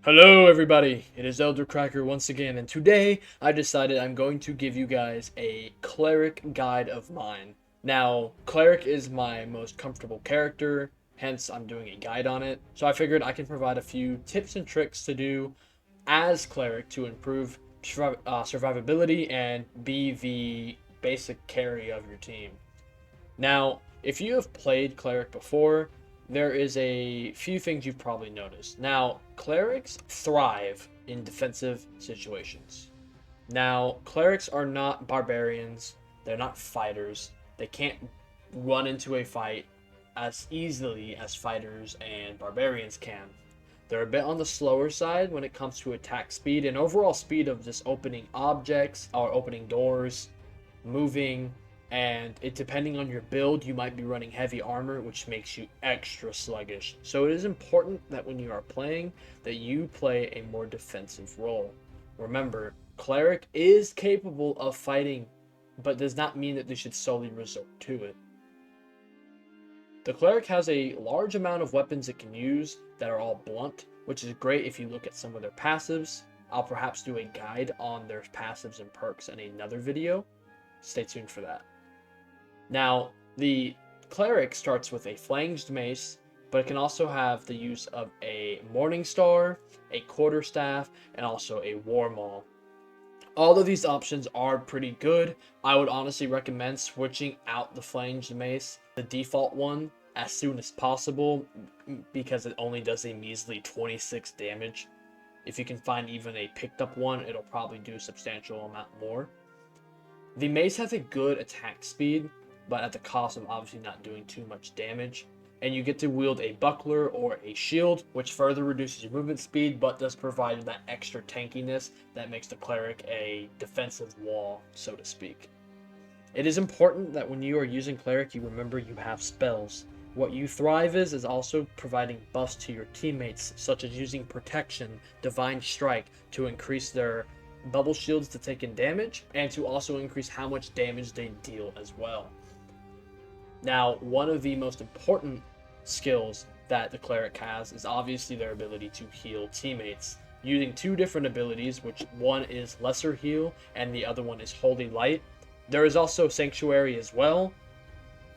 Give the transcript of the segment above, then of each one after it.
Hello everybody, it is Elder Cracker once again, and today I decided I'm going to give you guys a cleric guide of mine. Now, cleric is my most comfortable character, hence I'm doing a guide on it, so I figured I can provide a few tips and tricks to do as cleric to improve survivability and be the basic carry of your team. Now, if you have played Cleric before, there is a few things you've probably noticed. Now, Clerics thrive in defensive situations. Now, Clerics are not barbarians, they're not fighters, they can't run into a fight as easily as fighters and barbarians can. They're a bit on the slower side when it comes to attack speed and overall speed of just opening objects or opening doors, moving, and it depending on your build, you might be running heavy armor, which makes you extra sluggish. So it is important that when you are playing, that you play a more defensive role. Remember, cleric is capable of fighting, but does not mean that they should solely resort to it. The cleric has a large amount of weapons it can use that are all blunt, which is great if you look at some of their passives. I'll perhaps do a guide on their passives and perks in another video. Stay tuned for that. Now, the cleric starts with a flanged mace, but it can also have the use of a morning star, a quarterstaff, and also a war maul. All of these options are pretty good. I would honestly recommend switching out the flanged mace, the default one, as soon as possible because it only does a measly 26 damage. If you can find even a picked up one, it'll probably do a substantial amount more. The mace has a good attack speed, but at the cost of obviously not doing too much damage. And you get to wield a buckler or a shield, which further reduces your movement speed, but does provide that extra tankiness that makes the cleric a defensive wall, so to speak. It is important that when you are using cleric, you remember you have spells. What you thrive is also providing buffs to your teammates, such as using protection, divine strike to increase their bubble shields to take in damage, and to also increase how much damage they deal as well. Now, one of the most important skills that the cleric has is obviously their ability to heal teammates using two different abilities, which one is lesser heal and the other one is holy light. There is also sanctuary as well.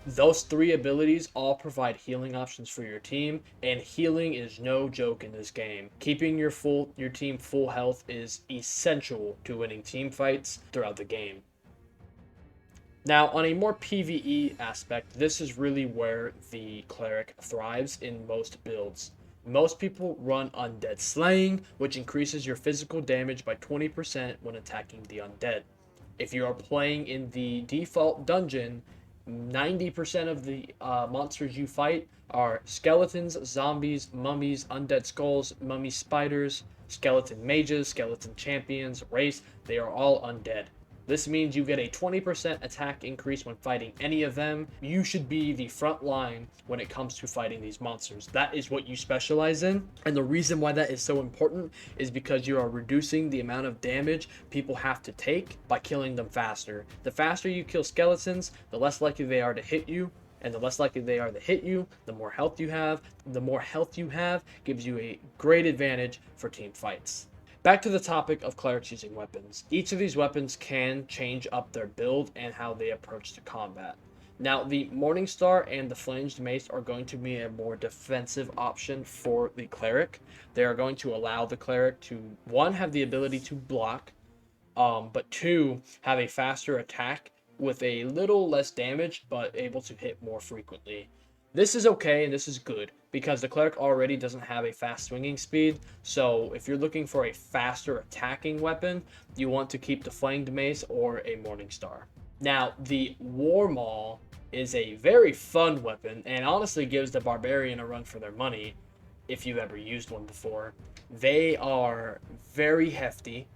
Those three abilities all provide healing options for your team, and healing is no joke in this game. Keeping your team full health is essential to winning team fights throughout the game. Now, on a more PvE aspect, this is really where the cleric thrives in most builds. Most people run undead slaying, which increases your physical damage by 20% when attacking the undead. If you are playing in the default dungeon, 90% of the monsters you fight are skeletons, zombies, mummies, undead skulls, mummy spiders, skeleton mages, skeleton champions, wraiths. They are all undead. This means you get a 20% attack increase when fighting any of them. You should be the front line when it comes to fighting these monsters. That is what you specialize in. And the reason why that is so important is because you are reducing the amount of damage people have to take by killing them faster. The faster you kill skeletons, the less likely they are to hit you. And the less likely they are to hit you, the more health you have. The more health you have gives you a great advantage for team fights. Back to the topic of clerics using weapons. Each of these weapons can change up their build and how they approach the combat. Now, the Morningstar and the Flanged Mace are going to be a more defensive option for the cleric. They are going to allow the cleric to, one, have the ability to block, but two, have a faster attack with a little less damage, but able to hit more frequently. This is okay and this is good because the cleric already doesn't have a fast swinging speed, so if you're looking for a faster attacking weapon, you want to keep the flanged mace or a morning star. Now, the war maul is a very fun weapon and honestly gives the barbarian a run for their money if you've ever used one before. They are very hefty,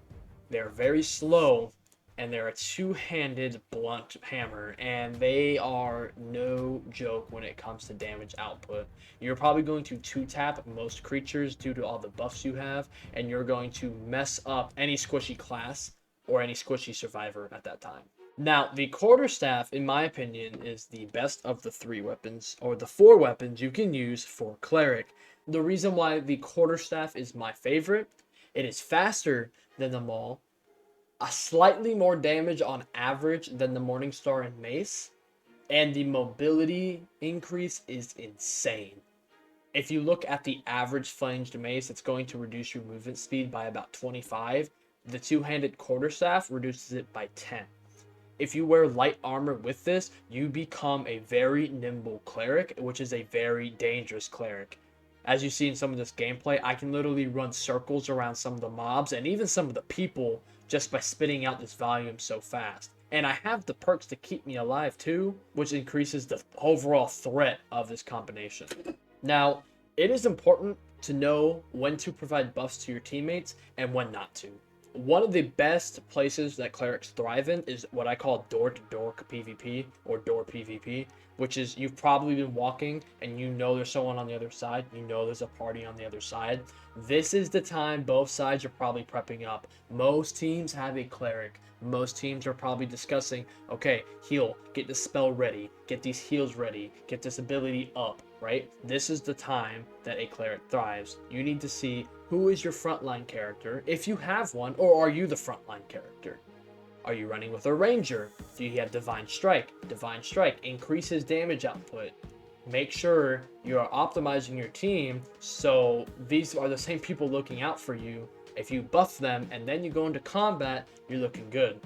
they're very slow, and they're a two-handed blunt hammer, and they are no joke when it comes to damage output. You're probably going to two-tap most creatures due to all the buffs you have, and you're going to mess up any squishy class or any squishy survivor at that time. Now, the quarterstaff, in my opinion, is the best of the three weapons, or the four weapons you can use for cleric. The reason why the quarterstaff is my favorite, it is faster than the maul, a slightly more damage on average than the Morningstar and Mace, and the mobility increase is insane. If you look at the average flanged mace, it's going to reduce your movement speed by about 25. The two-handed quarterstaff reduces it by 10. If you wear light armor with this, you become a very nimble cleric, which is a very dangerous cleric. As you see in some of this gameplay, I can literally run circles around some of the mobs and even some of the people just by spitting out this volume so fast. And I have the perks to keep me alive too, which increases the overall threat of this combination. Now, it is important to know when to provide buffs to your teammates and when not to. One of the best places that clerics thrive in is what I call door-to-door PvP or door PvP, which is you've probably been walking and you know there's someone on the other side, you know there's a party on the other side. This is the time both sides are probably prepping up. Most teams have a cleric. Most teams are probably discussing, okay, heal, get the spell ready, get these heals ready, get this ability up, right? This is the time that a cleric thrives. You need to see who is your frontline character, if you have one, or are you the frontline character? Are you running with a ranger? Do you have Divine Strike? Divine Strike increases damage output. Make sure you are optimizing your team so these are the same people looking out for you. If you buff them and then you go into combat, you're looking good.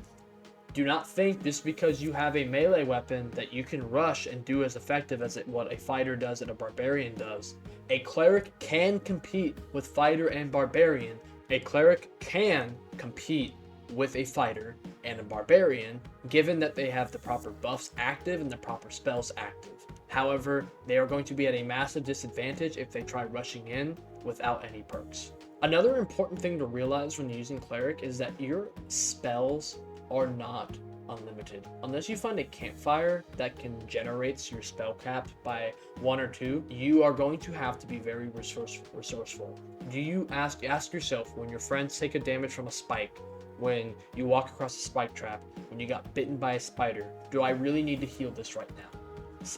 Do not think just because you have a melee weapon that you can rush and do as effective as what a fighter does and a barbarian does. A cleric can compete with fighter and barbarian. A cleric can compete with a fighter and a barbarian, given that they have the proper buffs active and the proper spells active. However, they are going to be at a massive disadvantage if they try rushing in without any perks. Another important thing to realize when using cleric is that your spells are not unlimited. Unless you find a campfire that can generate your spell cap by 1 or 2, you are going to have to be very resourceful. Do you ask yourself, when your friends take a damage from a spike, when you walk across a spike trap, when you got bitten by a spider, do I really need to heal this right now?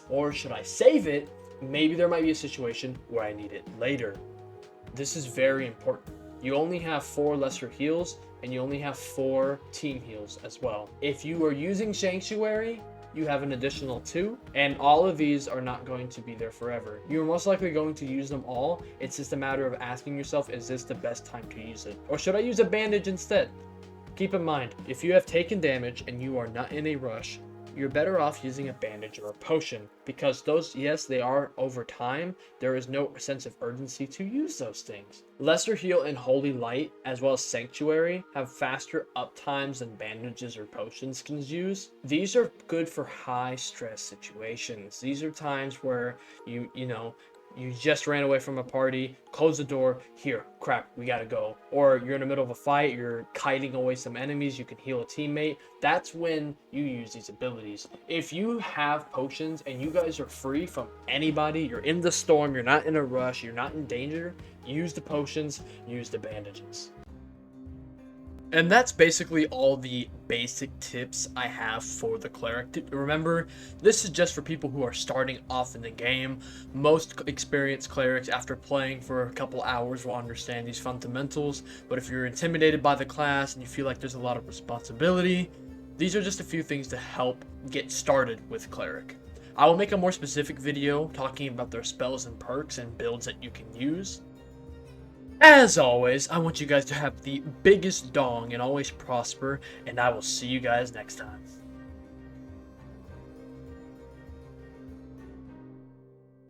Or should I save it? Maybe there might be a situation where I need it later. This is very important. You only have 4 lesser heals, and you only have 4 team heals as well. If you are using Sanctuary, you have an additional 2, and all of these are not going to be there forever. You're most likely going to use them all. It's just a matter of asking yourself, is this the best time to use it? Or should I use a bandage instead? Keep in mind, if you have taken damage and you are not in a rush, you're better off using a bandage or a potion, because those, yes, they are over time. There is no sense of urgency to use those things. Lesser Heal and Holy Light, as well as Sanctuary, have faster up times than bandages or potions can use. These are good for high stress situations. These are times where you just ran away from a party, close the door, here, crap, we gotta go. Or you're in the middle of a fight, you're kiting away some enemies, you can heal a teammate. That's when you use these abilities. If you have potions and you guys are free from anybody, you're in the storm, you're not in a rush, you're not in danger, use the potions, use the bandages. And that's basically all the basic tips I have for the cleric. Remember, this is just for people who are starting off in the game. Most experienced clerics, after playing for a couple hours, will understand these fundamentals. But if you're intimidated by the class and you feel like there's a lot of responsibility, these are just a few things to help get started with cleric. I will make a more specific video talking about their spells and perks and builds that you can use. As always, I want you guys to have the biggest dong and always prosper, and I will see you guys next time.